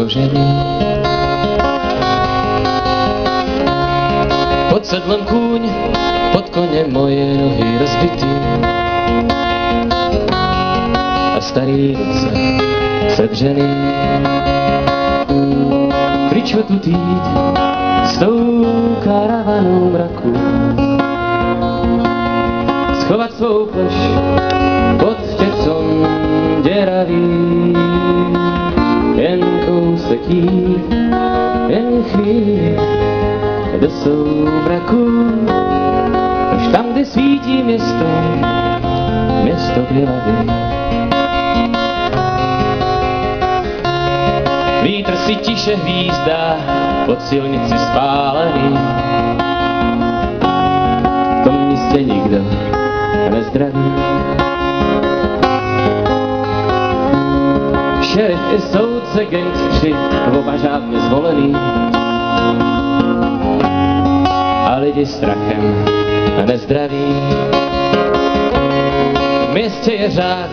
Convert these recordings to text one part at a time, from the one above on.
kožený. Pod sedlom kúň, pod konem moje nohy rozbitý. A starý ruce sedřený. Pryč odtud jít s tou karavanou mraku. Schovat svou pleš pod těcom děravý. Jen kousek jít, jen chvíli do soumraku. Až tam, kde svítí město, město Bělavy. Vítr si tiše hvízdá pod silnici spálený. V tom místě nikdo nezdraví. Šerif i soudce, gangstři, oba řádně zvolený. A lidi strachem nezdraví. V městě je řád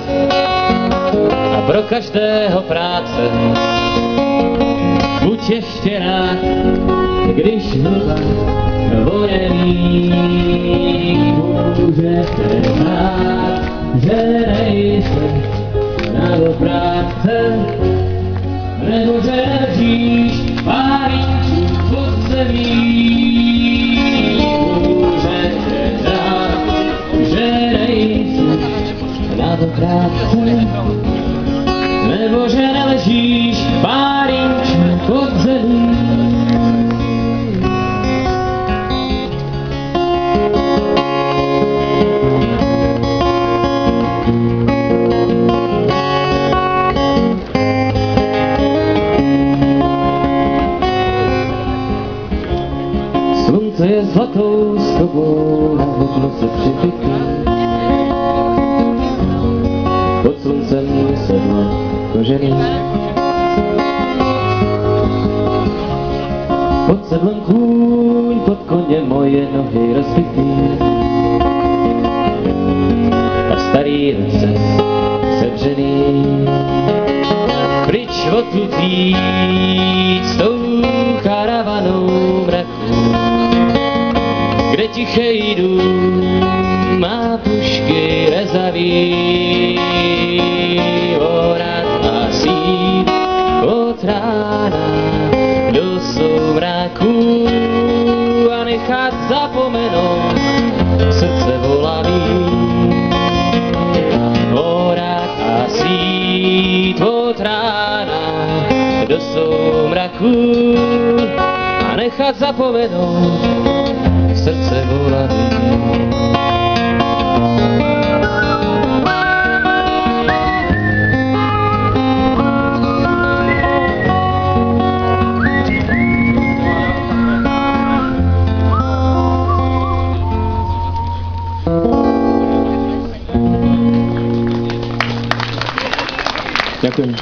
a pro každého práce. Buď ještě rád, když hluba voněný. Můžete znát, že nejsi na do práce, nebo že ležíš pár inčů pod zemí. Můžete znát, že nejsi na do práce, nebo že neležíš pár inčů pod zemí. Slunce je zlatou stopou na okno se připytý. Pod sluncem sedlo kožený. Pod sedlem kůň, pod koně moje nohy rozbitý. A starý ruce sedřený. Pryč odtud jít s tou karavanou mraku. Kde tichej dům má pušky rezaví. Orad a sít od rána do soumraku a nechat zapomenout srdce volavý. Orad a sít od rána do soumraku a nechat zapomenout srdce volavý. Ďakujem.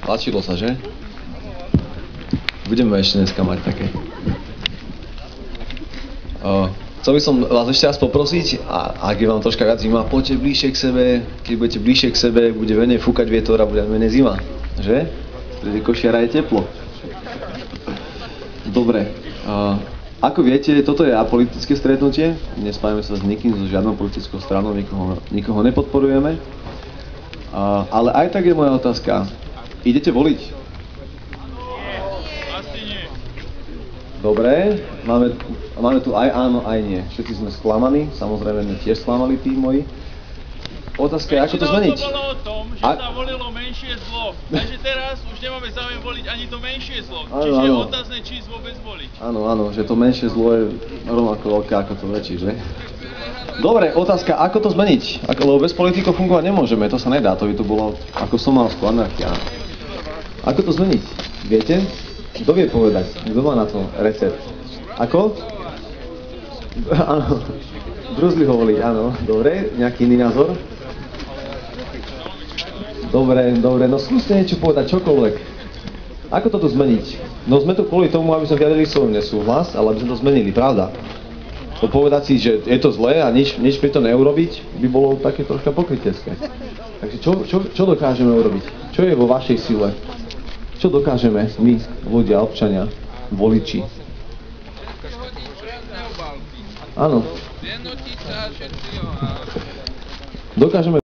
Páčilo sa, že? Budeme ešte dneska mať také. Chcel by som vás ešte raz poprosiť, a ak je vám troška viac zima, poďte bližšie k sebe. Keď budete bližšie k sebe, bude menej fúkať vietor a bude menej zima. Že? Vtedy košiara je teplo. Dobre. Ako viete, toto je apolitické stretnutie. Nespájame sa s nikým, so žiadnou politickou stranou, nikoho nepodporujeme. Ale aj tak je moja otázka. Idete voliť? Asi nie. Dobre, máme tu aj áno, aj nie. Všetci sme sklamaní, samozrejme my tiež sklamali tí moji. Otázka je, ako to zmeniť? To bolo o tom, že sa volilo menšie zlo. Takže teraz už nemáme záujem voliť ani to menšie zlo. Čiže je otázne, či vôbec voliť. Áno, že to menšie zlo je rovnako veľké ako to väčšie, že? Dobre, otázka, ako to zmeniť? Lebo bez politikov fungovať nemôžeme, to sa nedá, to by to bolo ako Somálsko, anarchia. Ako to zmeniť? Viete? Kto vie povedať? Kto má na to recept? Ako? Áno, brúzli ho voliť, áno. Dobre, nejaký iný názor? Dobre, no skúste niečo povedať, čokoľvek. Ako toto zmeniť? No sme tu kvôli tomu, aby sme vyjadrili svoj nesúhlas, ale aby sme to zmenili, pravda? povedať si, že je to zlé a nič pri to neurobiť, by bolo také troška pokrytecké. Takže čo dokážeme urobiť? Čo je vo vašej sile? Čo dokážeme my, ľudia, občania, voliči? Áno. Dokážeme